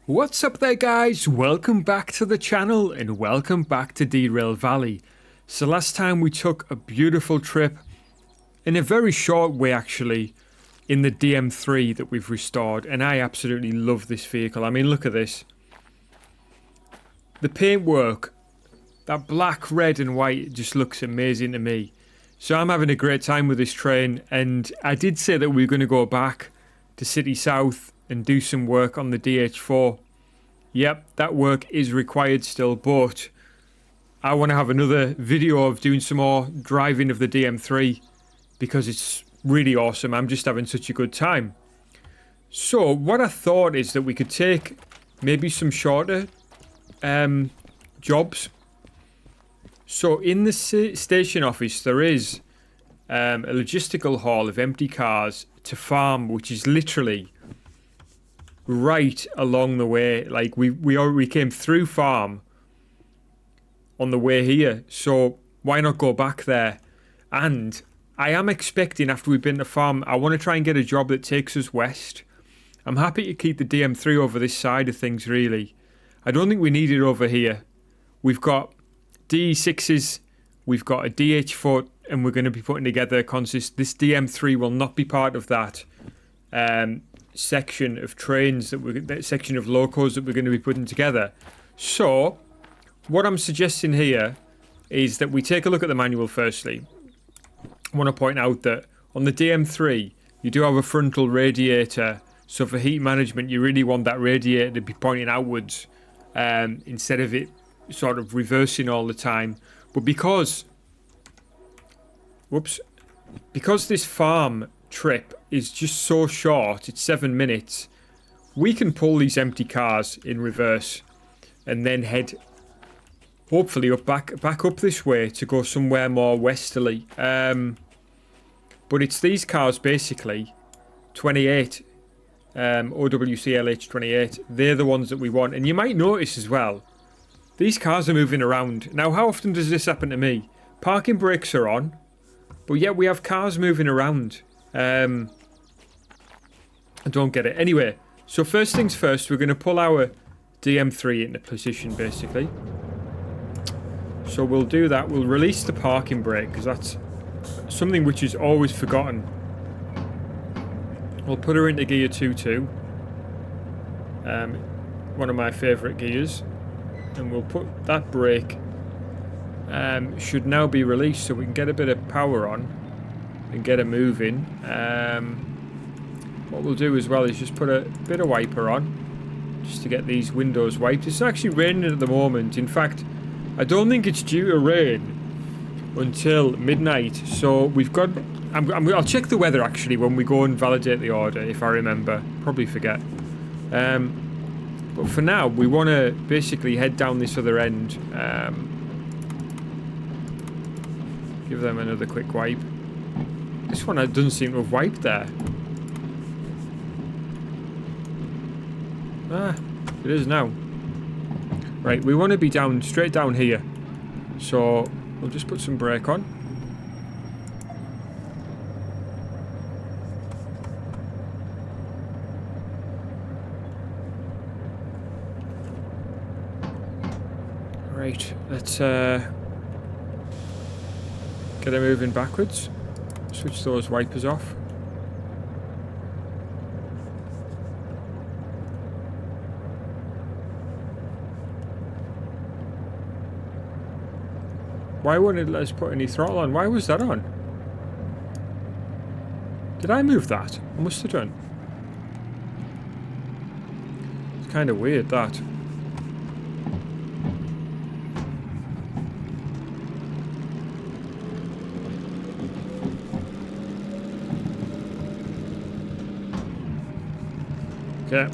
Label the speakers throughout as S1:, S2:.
S1: What's up there, guys? Welcome back to the channel and welcome back to Derail Valley. So last time we took a beautiful trip, in a very short way actually, in the DM3 that we've restored, and I absolutely love this vehicle. I mean, look at this. The paintwork, that black, red and white just looks amazing to me. So I'm having a great time with this train, and I did say that we were going to go back to City South and do some work on the DH4. Yep, that work is required still, but I want to have another video of doing some more driving of the DM3 because it's really awesome. I'm just having such a good time. So what I thought is that we could take maybe some shorter jobs. So in the station office there is a logistical hall of empty cars to farm, which is literally right along the way. Like we came through farm on the way here, so why not go back there? And I am expecting, after we've been to farm, I want to try and get a job that takes us west. I'm happy to keep the DM3 over this side of things, really. I don't think we need it over here. We've got DE6s, we've got a DH4, and we're going to be putting together a consist. This DM3 will not be part of that section of trains, that section of locos that we're going to be putting together. So what I'm suggesting here is that we take a look at the manual firstly. I want to point out that on the DM3 you do have a frontal radiator, so for heat management you really want that radiator to be pointing outwards instead of it sort of reversing all the time. But because this farm trip is just so short, it's 7 minutes, we can pull these empty cars in reverse and then head hopefully back up this way to go somewhere more westerly. But it's these cars basically, 28 OWCLH 28, they're the ones that we want. And you might notice as well, these cars are moving around. Now, how often does this happen to me? Parking brakes are on, but yet we have cars moving around. I don't get it. Anyway, so first things first, we're going to pull our DM3 into position, basically. So we'll do that. We'll release the parking brake, because that's something which is always forgotten. We'll put her into gear 2-2. One of my favourite gears. And we'll put that brake should now be released so we can get a bit of power on and get her moving. What we'll do as well is just put a bit of wiper on just to get these windows wiped. It's actually raining at the moment. In fact, I don't think it's due to rain until midnight, so we've got... I'll check the weather actually when we go and validate the order, if I remember. Probably forget. But for now, we want to basically head down this other end. Give them another quick wipe. This one doesn't seem to have wiped there. Ah, it is now. Right, we want to be down, straight down here. So, we'll just put some brake on. Right, let's get her moving backwards. Switch those wipers off. Why wouldn't it let us put any throttle on? Why was that on? Did I move that? I must have done. It's kind of weird, that. Okay.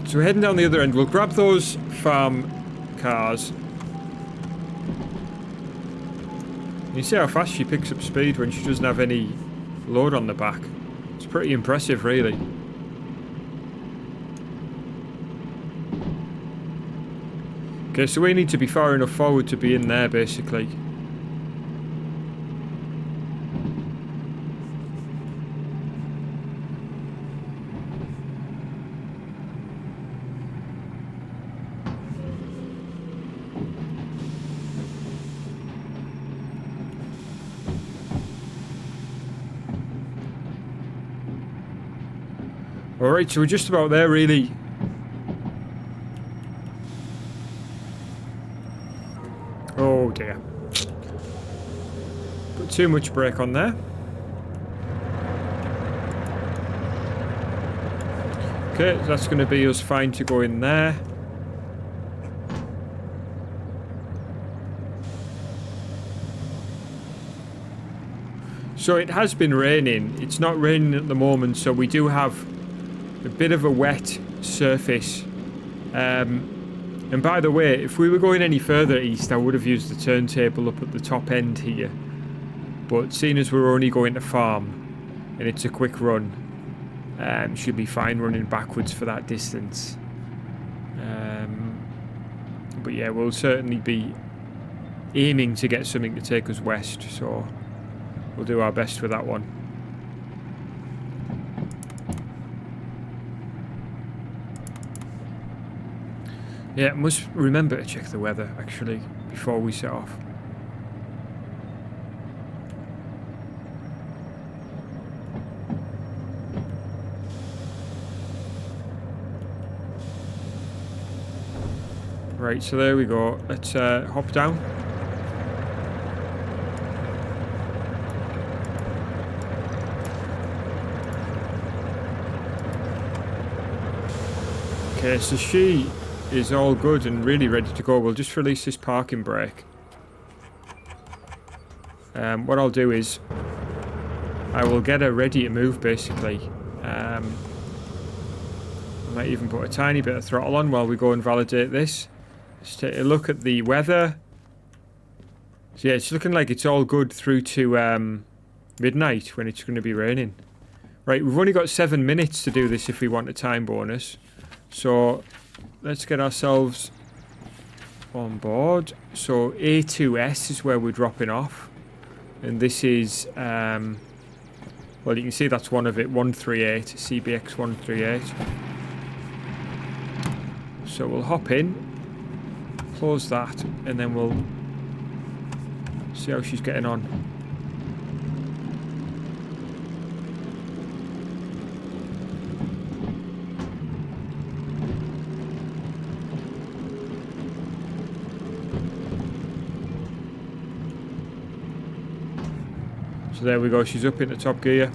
S1: So we're heading down the other end. We'll grab those farm cars. You see how fast she picks up speed when she doesn't have any load on the back. It's pretty impressive, really. Okay, so we need to be far enough forward to be in there, basically. Alright, so we're just about there, really. Oh dear. Put too much brake on there. Okay, so that's going to be us fine to go in there. So it has been raining. It's not raining at the moment, so we do have a bit of a wet surface. And by the way, if we were going any further east, I would have used the turntable up at the top end here. But seeing as we're only going to farm, and it's a quick run, should be fine running backwards for that distance. But yeah, we'll certainly be aiming to get something to take us west, so we'll do our best with that one. Yeah, must remember to check the weather, actually, before we set off. Right, so there we go. Let's hop down. Okay, so she is all good and really ready to go. We'll just release this parking brake. What I'll do is I will get her ready to move, basically. I might even put a tiny bit of throttle on while we go and validate this. Let's take a look at the weather. So yeah, it's looking like it's all good through to midnight when it's going to be raining. Right, we've only got 7 minutes to do this if we want a time bonus. So let's get ourselves on board. So A2S is where we're dropping off. And this is, well, you can see that's one of it, 138, CBX 138. So we'll hop in, close that, and then we'll see how she's getting on. So there we go, she's up into top gear.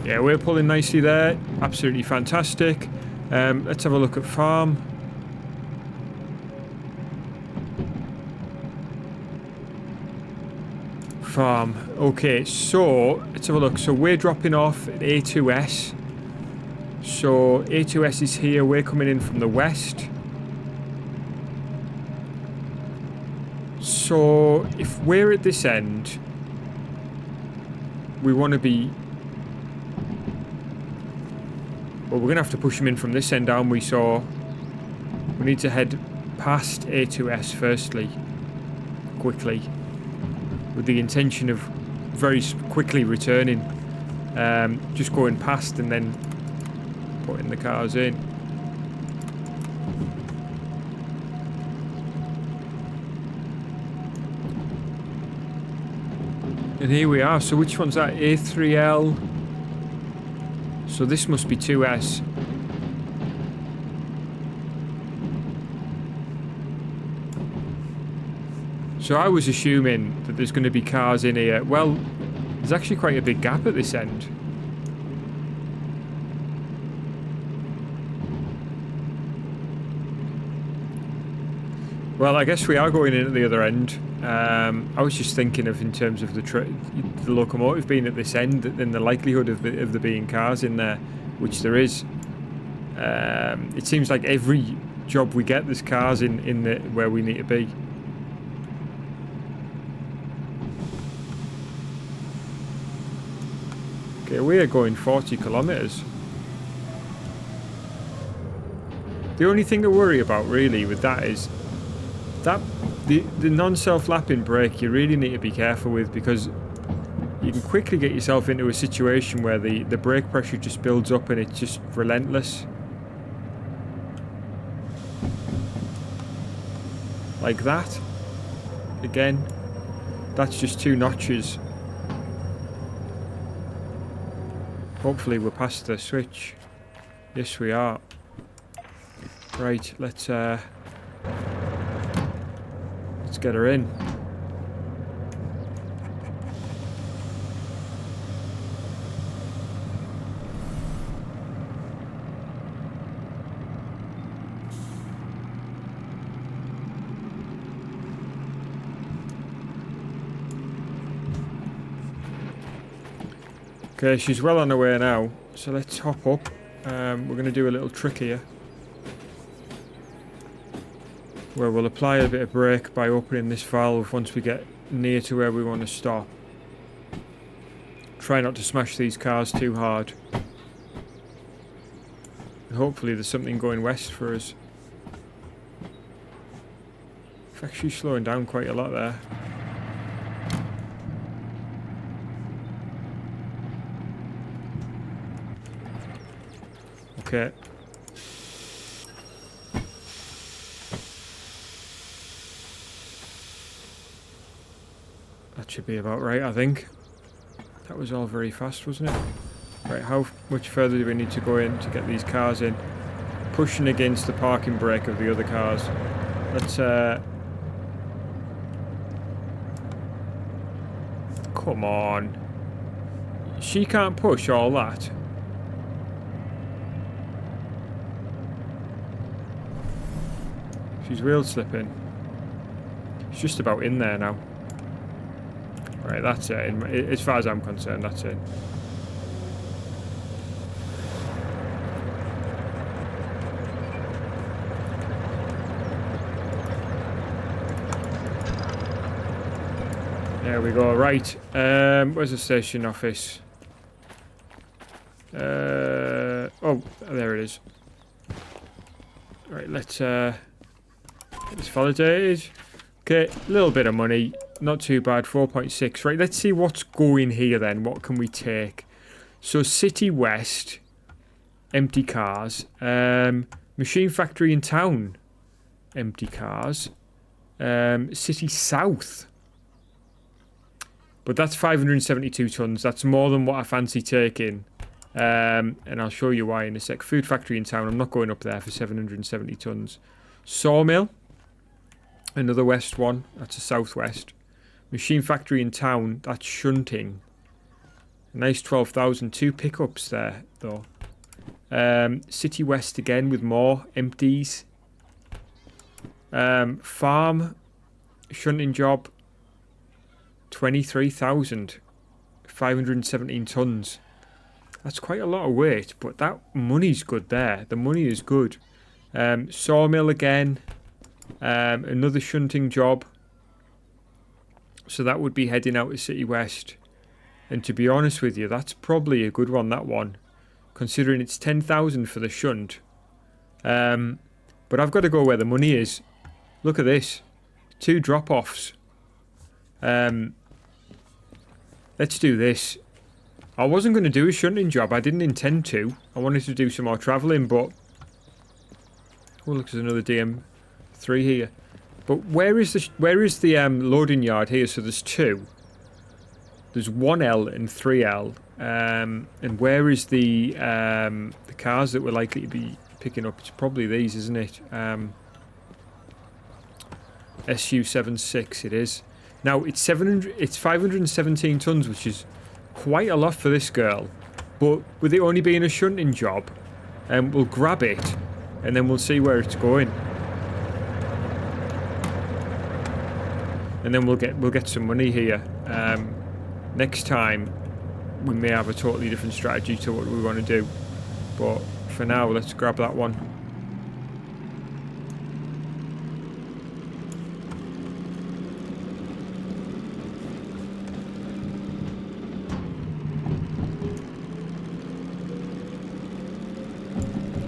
S1: Yeah, we're pulling nicely there. Absolutely fantastic. Let's have a look at farm. Farm. Okay, so let's have a look. So we're dropping off at A2S. So A2S is here. We're coming in from the west. So if we're at this end, we want to be... Well, we're going to have to push him in from this end, aren't we? So we need to head past A2S firstly, quickly, with the intention of very quickly returning. Just going past and then putting the cars in. And here we are. So which one's that? A3L. So this must be 2S. So I was assuming that there's going to be cars in here. Well, there's actually quite a big gap at this end. Well, I guess we are going in at the other end. I was just thinking of, in terms of the locomotive being at this end, and the likelihood of there being cars in there, which there is. It seems like every job we get, there's cars in where we need to be. Okay, we are going 40 kilometers. The only thing to worry about really with that is that the non-self-lapping brake you really need to be careful with, because you can quickly get yourself into a situation where the brake pressure just builds up and it's just relentless. Like that. Again, that's just 2 notches. Hopefully we're past the switch. Yes, we are. Right, let's get her in. Okay, she's well on her way now, so let's hop up. We're going to do a little trick here, where we'll apply a bit of brake by opening this valve once we get near to where we want to stop. Try not to smash these cars too hard. And hopefully there's something going west for us. In fact, she's slowing down quite a lot there. Okay. That should be about right, I think. That was all very fast, wasn't it? Right, how much further do we need to go in to get these cars in? Pushing against the parking brake of the other cars. Let's, come on. She can't push all that. She's wheel slipping. She's just about in there now. Right, that's it. As far as I'm concerned, that's it. There we go. Right. Where's the station office? Oh, there it is. Right, let's get this validated. Okay, a little bit of money. Not too bad. 4.6. Right, let's see what's going here then. What can we take? So, City West. Empty cars. Machine Factory in Town. Empty cars. City South. But that's 572 tons. That's more than what I fancy taking. And I'll show you why in a sec. Food Factory in Town. I'm not going up there for 770 tons. Sawmill. Another west one. That's a southwest. Machine Factory in Town. That's Shunting. A nice 12,000. 2 pickups there, though. City West again with more empties. Farm. Shunting job. 23,000. 517 tons. That's quite a lot of weight, but that money's good there. The money is good. Sawmill again. Another shunting job. So that would be heading out to City West. And to be honest with you, that's probably a good one, that one. Considering it's 10,000 for the shunt. But I've got to go where the money is. Look at this. 2 drop-offs. Let's do this. I wasn't going to do a shunting job. I didn't intend to. I wanted to do some more travelling, but... Oh, look, there's another DM3 here. But where is the loading yard here? So there's 2. There's 1L and 3L. And where is the cars that we're likely to be picking up? It's probably these, isn't it? SU76 it is. Now it's 517 tons, which is quite a lot for this girl. But with it only being a shunting job, we'll grab it and then we'll see where it's going. And then we'll get some money here. Next time we may have a totally different strategy to what we want to do. But for now, let's grab that one.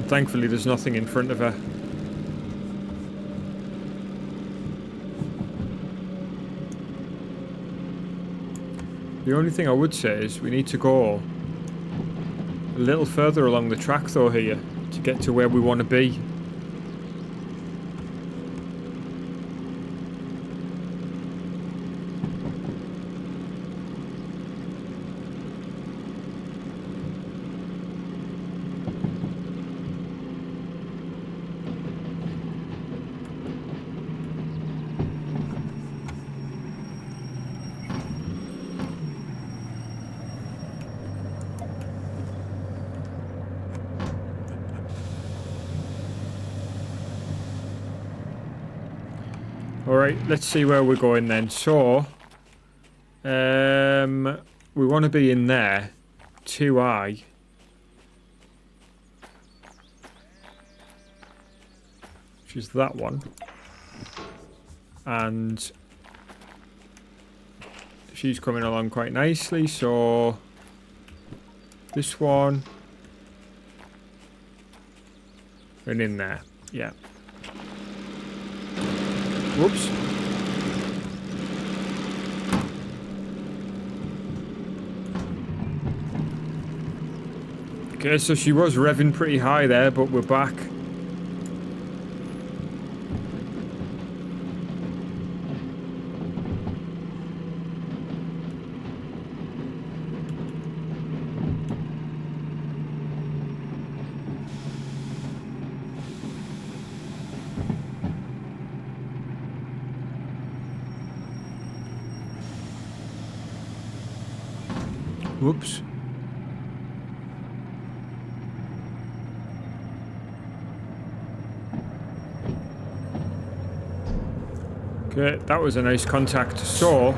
S1: Thankfully, there's nothing in front of her. The only thing I would say is we need to go a little further along the track though here to get to where we want to be. Alright, let's see where we're going then. So, we want to be in there. 2i. Which is that one. And she's coming along quite nicely, so this one. And in there. Yeah. Whoops. Okay, so she was revving pretty high there, but we're back. Whoops. Okay, that was a nice contact. So,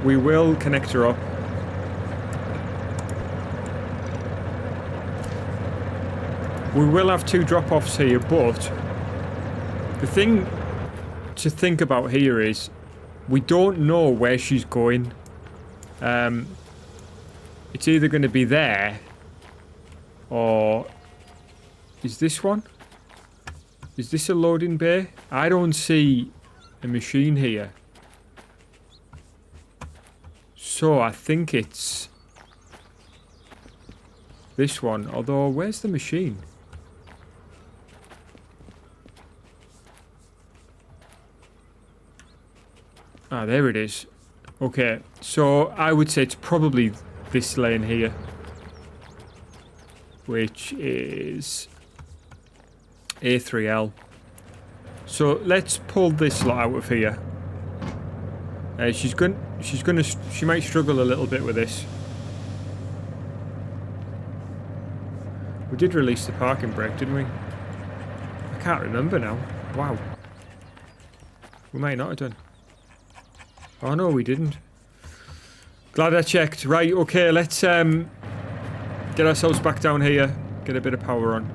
S1: we will connect her up. We will have 2 drop-offs here, but the thing to think about here is we don't know where she's going. It's either going to be there, or is this one? Is this a loading bay? I don't see a machine here. So I think it's this one, although where's the machine? Ah, there it is. Okay, so I would say it's probably this lane here, which is A3L. So let's pull this lot out of here. She might struggle a little bit with this. We did release the parking brake, didn't we? I can't remember now. Wow. We might not have done. Oh no, we didn't. Glad I checked. Right, okay, let's get ourselves back down here. Get a bit of power on.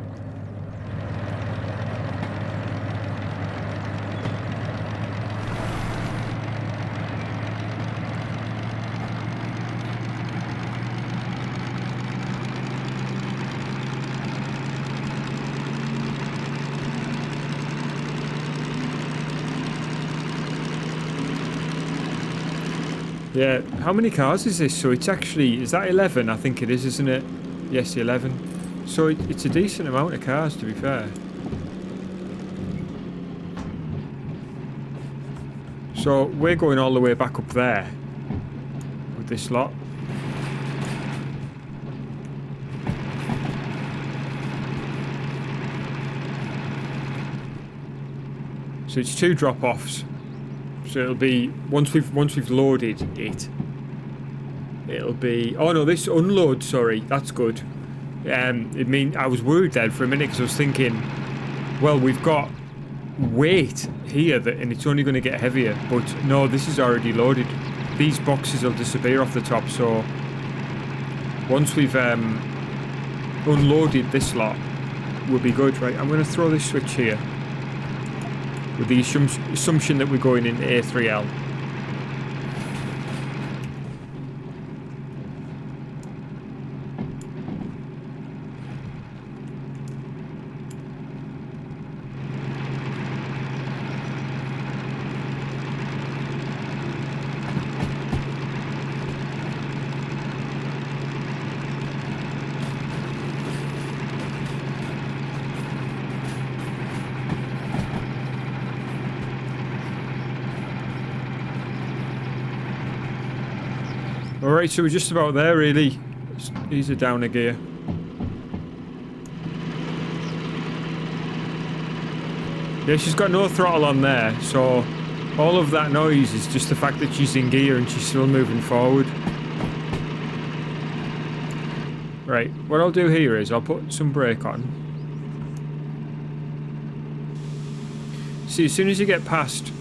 S1: Yeah, how many cars is this? So it's actually, is that 11? I think it is, isn't it? Yes, 11. So it's a decent amount of cars, to be fair. So we're going all the way back up there with this lot. So it's 2 drop-offs. So it'll be once we've loaded it. It'll be, oh no, this unload. Sorry, that's good. I was worried then for a minute because I was thinking, well, we've got weight here and it's only going to get heavier. But no, this is already loaded. These boxes will disappear off the top. So once we've unloaded this lot, we'll be good. Right, I'm going to throw this switch here, with the assumption that we're going in A3L. Alright, so we're just about there, really. These are down a gear. Yeah, she's got no throttle on there, so all of that noise is just the fact that she's in gear and she's still moving forward. Right, what I'll do here is I'll put some brake on. See, as soon as you get past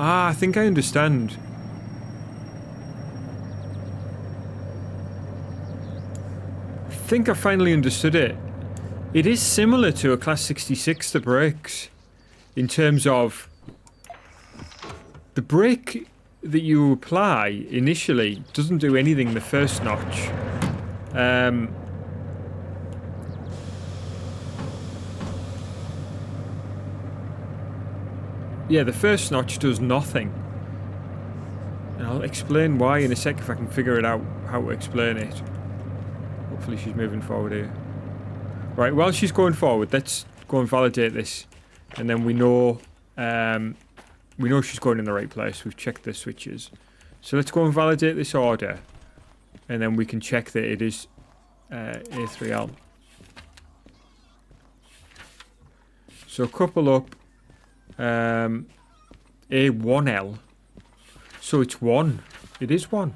S1: Ah, I think I understand. I think I finally understood it. It is similar to a Class 66, the brakes, in terms of the brake that you apply initially doesn't do anything the first notch. Yeah, the first notch does nothing. And I'll explain why in a sec if I can figure it out how to explain it. Hopefully she's moving forward here. Right, while she's going forward, let's go and validate this. And then we know she's going in the right place. We've checked the switches. So let's go and validate this order. And then we can check that it is A3L. So couple up A1L. So it's 1. It is 1.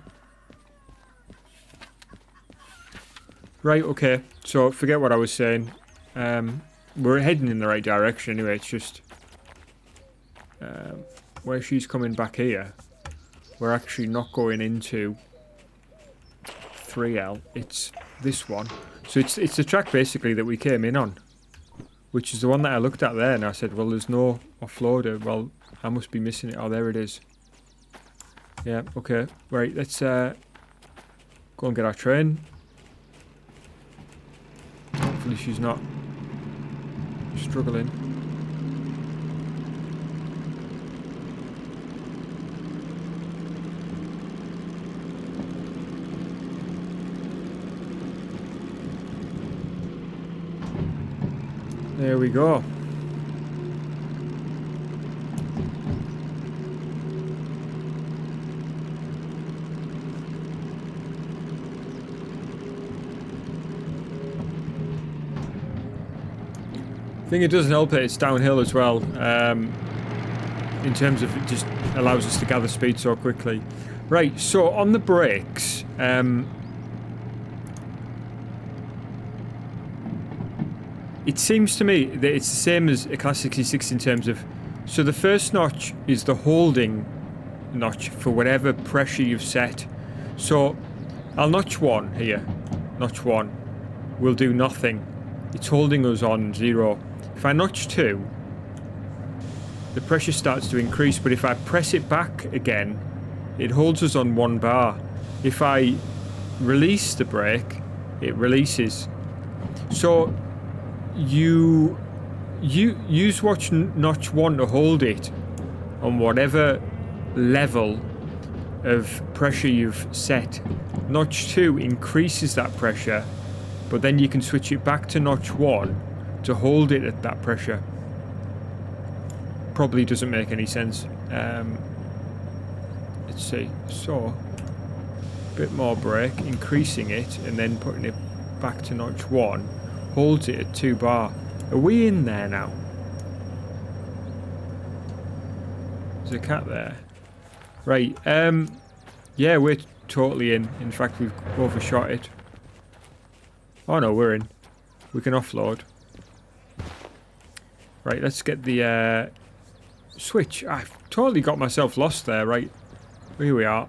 S1: Right, okay. So forget what I was saying. We're heading in the right direction anyway. It's just where she's coming back here. We're actually not going into 3L. It's this one. So it's the track basically that we came in on, which is the one that I looked at there, and I said, well, there's no offloader. Well, I must be missing it. Oh, there it is. Yeah, okay. Right, let's go and get our train. Hopefully she's not struggling. There we go. I think it doesn't help that it's downhill as well, in terms of it just allows us to gather speed so quickly. Right, so on the brakes, it seems to me that it's the same as a Class 66 in terms of, so the first notch is the holding notch for whatever pressure you've set. So I'll notch 1 here, notch 1 will do nothing. It's holding us on 0. If I notch 2, the pressure starts to increase, but if I press it back again, it holds us on 1 bar. If I release the brake, it releases. So you use notch 1 to hold it on whatever level of pressure you've set. Notch 2 increases that pressure, but then you can switch it back to notch 1 to hold it at that pressure. Probably doesn't make any sense. Let's see. So, a bit more brake, increasing it, and then putting it back to notch 1. Holds it at 2 bar. Are we in there now? There's a cat there. Right, yeah, we're totally in. In fact, we've overshot it. Oh no, we're in. We can offload. Right, let's get the switch. I've totally got myself lost there. Right, here we are.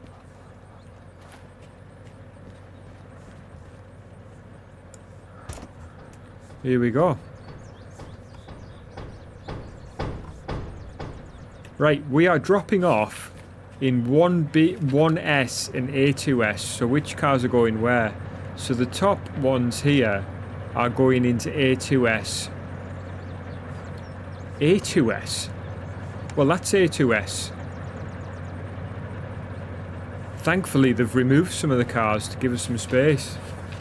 S1: Here we go. Right, we are dropping off in 1B, 1S and A2S. So which cars are going where? So the top ones here are going into A2S. A2S? Well, that's A2S. Thankfully, they've removed some of the cars to give us some space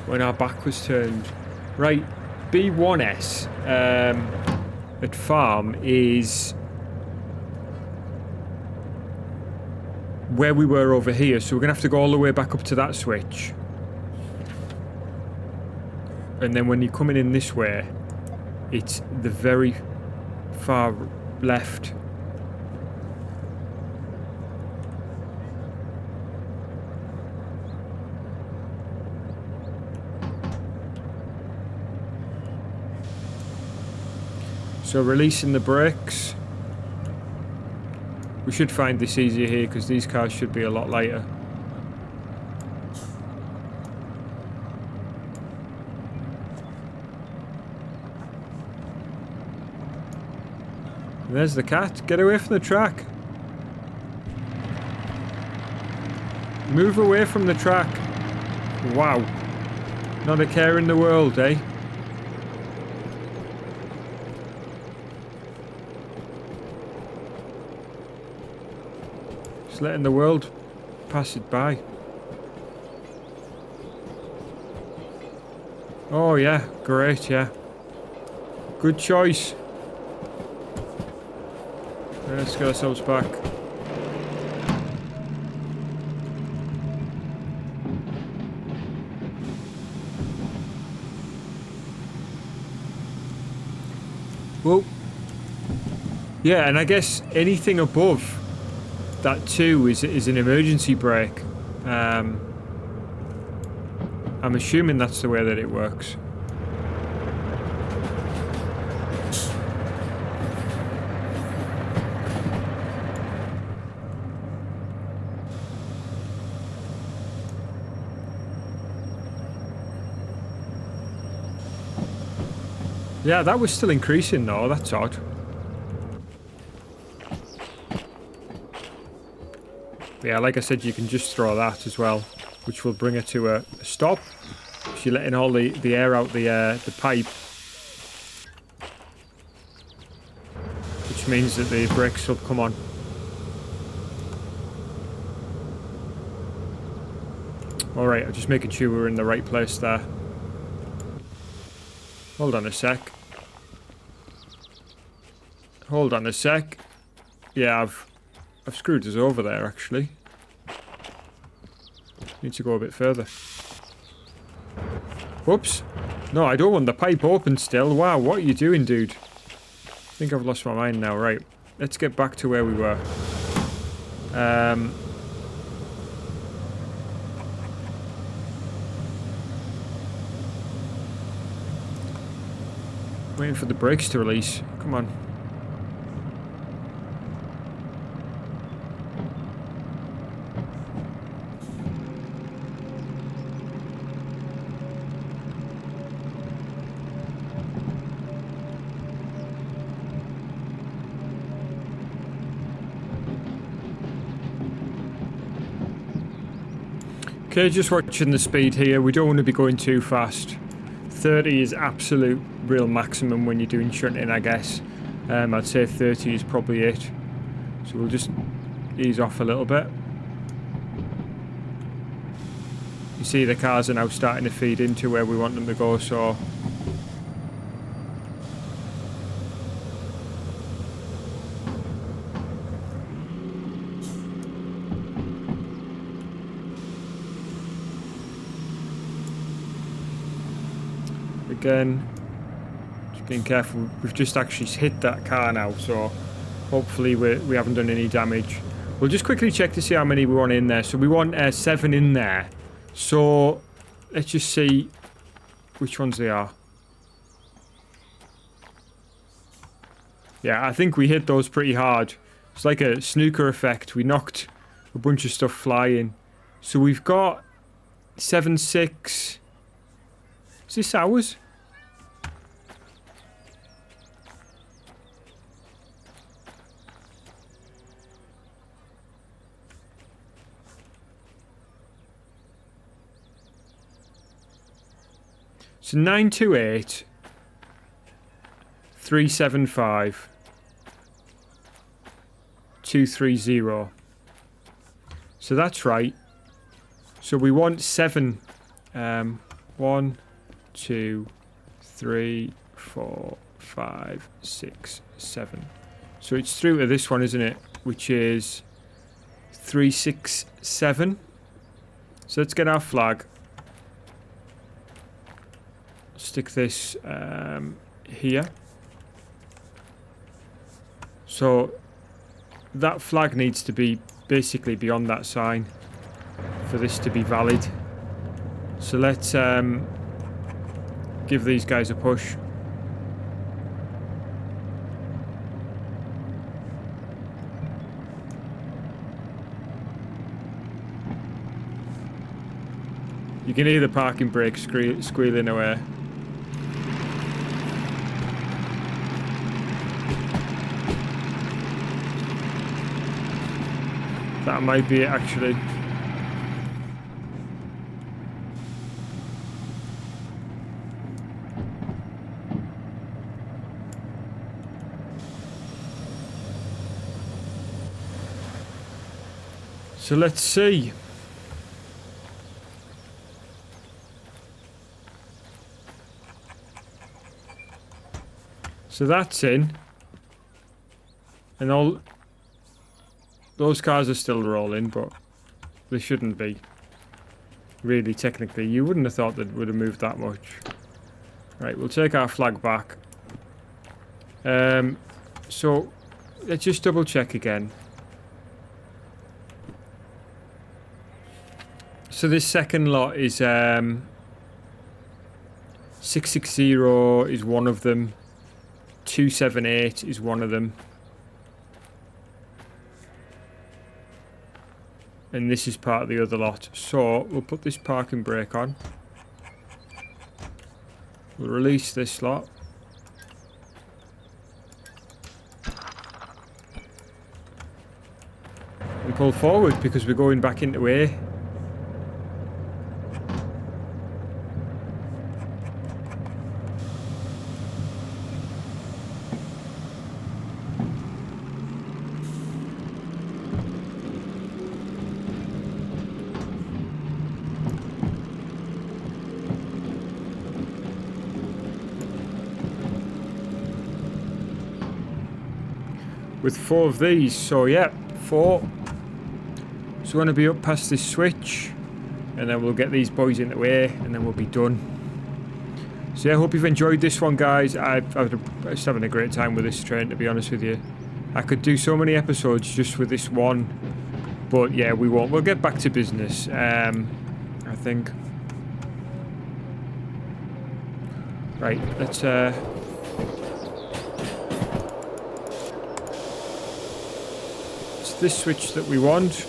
S1: when our back was turned. Right, B1S at farm is where we were over here, so we're going to have to go all the way back up to that switch. And then when you're coming in this way, it's the very far left. So releasing the brakes. We should find this easier here because these cars should be a lot lighter. And there's the cat. Get away from the track. Move away from the track. Wow. Not a care in the world, eh? Just letting the world pass it by. Oh yeah, great, yeah. Good choice. Let's get ourselves back. Whoa. Yeah, and I guess anything above that 2 is an emergency brake. I'm assuming that's the way that it works. Yeah, that was still increasing though, that's odd. Yeah, like I said, you can just throw that as well, which will bring her to a stop. She's letting all the air out the pipe. Which means that the brakes will come on. Alright, I'm just making sure we're in the right place there. Hold on a sec. Hold on a sec. Yeah, I've screwed us over there, actually. Need to go a bit further. Whoops. No, I don't want the pipe open still. Wow, what are you doing, dude? I think I've lost my mind now. Right. Let's get back to where we were. Waiting for the brakes to release. Come on. Okay, just watching the speed here. We don't want to be going too fast. 30 is absolute real maximum when you're doing shunting, I guess. I'd say 30 is probably it. So we'll just ease off a little bit. You see the cars are now starting to feed into where we want them to go, so... Again, just being careful. We've just actually hit that car now, so hopefully we haven't done any damage. We'll just quickly check to see how many we want in there. So we want 7 in there. So let's just see which ones they are. Yeah, I think we hit those pretty hard. It's like a snooker effect. We knocked a bunch of stuff flying. So we've got 7, 6. Is this ours? So 928 375 230. So that's right. So we want 7. 1, 2, 3, 4, 5, 6, 7. So it's through to this one, isn't it? Which is 367. So let's get our flag. Stick this here. So that flag needs to be basically beyond that sign for this to be valid. So let's give these guys a push. You can hear the parking brake squealing away. That might be it, actually. So let's see. So that's in. And all those cars are still rolling, but they shouldn't be. Really, technically. You wouldn't have thought that would have moved that much. Right, we'll take our flag back. So let's just double check again. So this second lot is 660 is one of them. 278 is one of them. And this is part of the other lot. So we'll put this parking brake on. We'll release this lot. And pull forward because we're going back into A. With 4 of these, so yeah, 4. So we're going to be up past this switch, and then we'll get these boys in the way, and then we'll be done. So yeah, I hope you've enjoyed this one, guys. I'm just having a great time with this train, to be honest with you. I could do so many episodes just with this one, but yeah, we won't. We'll get back to business, I think. Right, let's this switch that we want.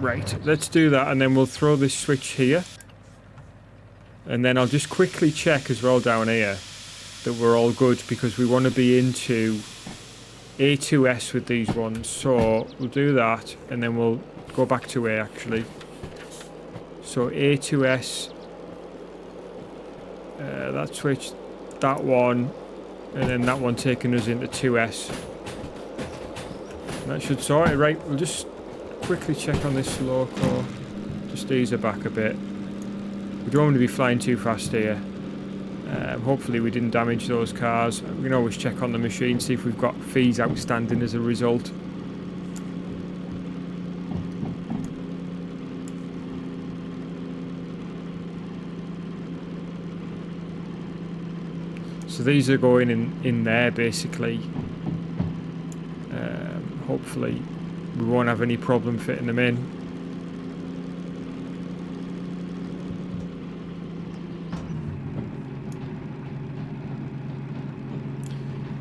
S1: Right, let's do that, and then we'll throw this switch here. And then I'll just quickly check as well down here that we're all good, because we want to be into A2S with these ones. So we'll do that, and then we'll go back to A actually. So A2S, that switch, that one, and then that one taking us into 2S. That should sort it. Right, we'll just quickly check on this loco. Just ease her back a bit. We don't want to be flying too fast here. Hopefully we didn't damage those cars. We can always check on the machine, see if we've got fees outstanding as a result. So these are going in there basically. Hopefully we won't have any problem fitting them in.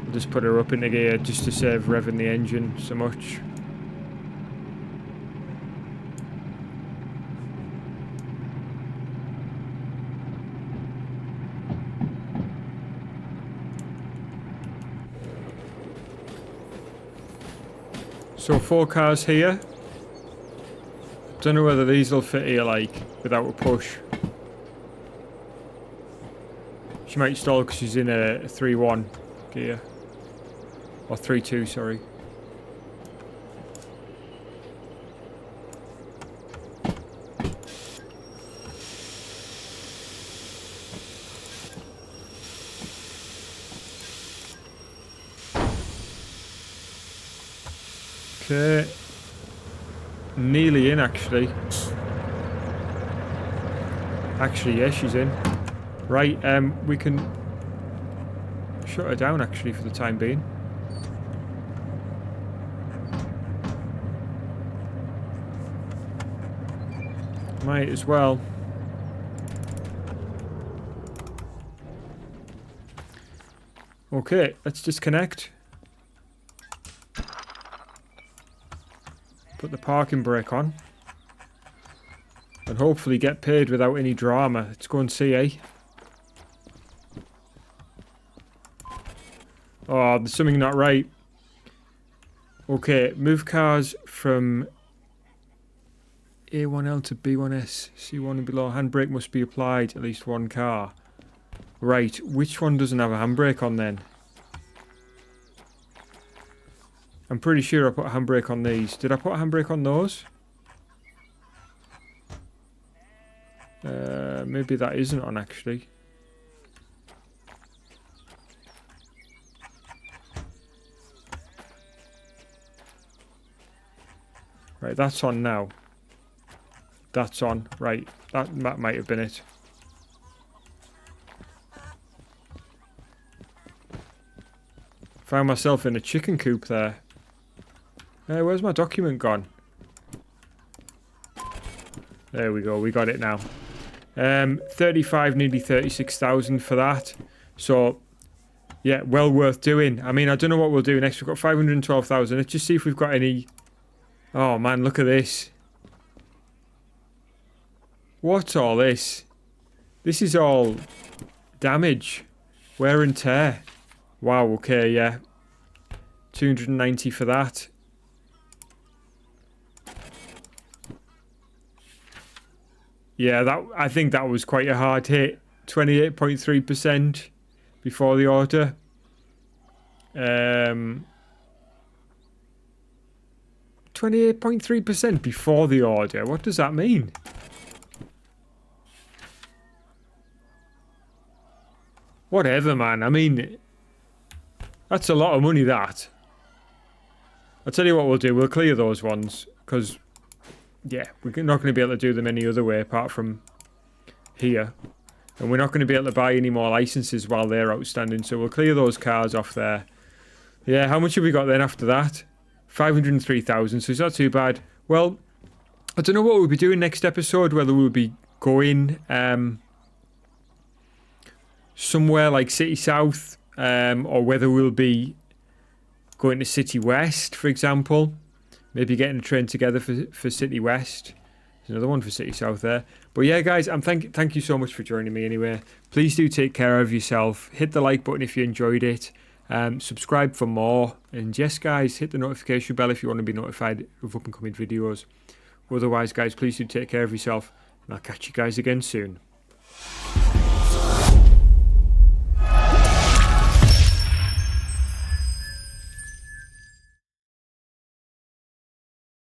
S1: We'll just put her up into gear just to save revving the engine so much. So 4 cars here. Don't know whether these will fit here like without a push. She might stall because she's in a 3-1 gear. Or 3-2, sorry. Okay. Nearly in, actually. Actually, yeah, she's in. Right, we can shut her down, actually, for the time being. Might as well. Okay, let's disconnect. Put the parking brake on. And hopefully get paid without any drama. Let's go and see, eh? Oh, there's something not right. Okay, move cars from A1L to B1S. C1 and below. Handbrake must be applied. At least one car. Right, which one doesn't have a handbrake on then? I'm pretty sure I put a handbrake on these. Did I put a handbrake on those? Maybe that isn't on actually. Right, that's on now. That's on. Right, that might have been it. Found myself in a chicken coop there. Where's my document gone? There we go, we got it now. 35, nearly 36,000 for that. So, yeah, well worth doing. I mean, I don't know what we'll do next. We've got 512,000. Let's just see if we've got any... Oh, man, look at this. What's all this? This is all damage. Wear and tear. Wow, okay, yeah. 290 for that. Yeah, I think that was quite a hard hit. 28.3% before the order. 28.3% before the order. What does that mean? Whatever, man. I mean, that's a lot of money, that. I'll tell you what we'll do. We'll clear those ones. Because, yeah, we're not going to be able to do them any other way apart from here. And we're not going to be able to buy any more licenses while they're outstanding. So we'll clear those cars off there. Yeah, how much have we got then after that? 503,000, so it's not too bad. Well, I don't know what we'll be doing next episode. Whether we'll be going somewhere like City South, or whether we'll be going to City West, for example. Maybe getting a train together for City West. There's another one for City South there. But yeah, guys, thank you so much for joining me anyway. Please do take care of yourself. Hit the like button if you enjoyed it. Subscribe for more. And yes, guys, hit the notification bell if you want to be notified of up and coming videos. Otherwise, guys, please do take care of yourself. And I'll catch you guys again soon.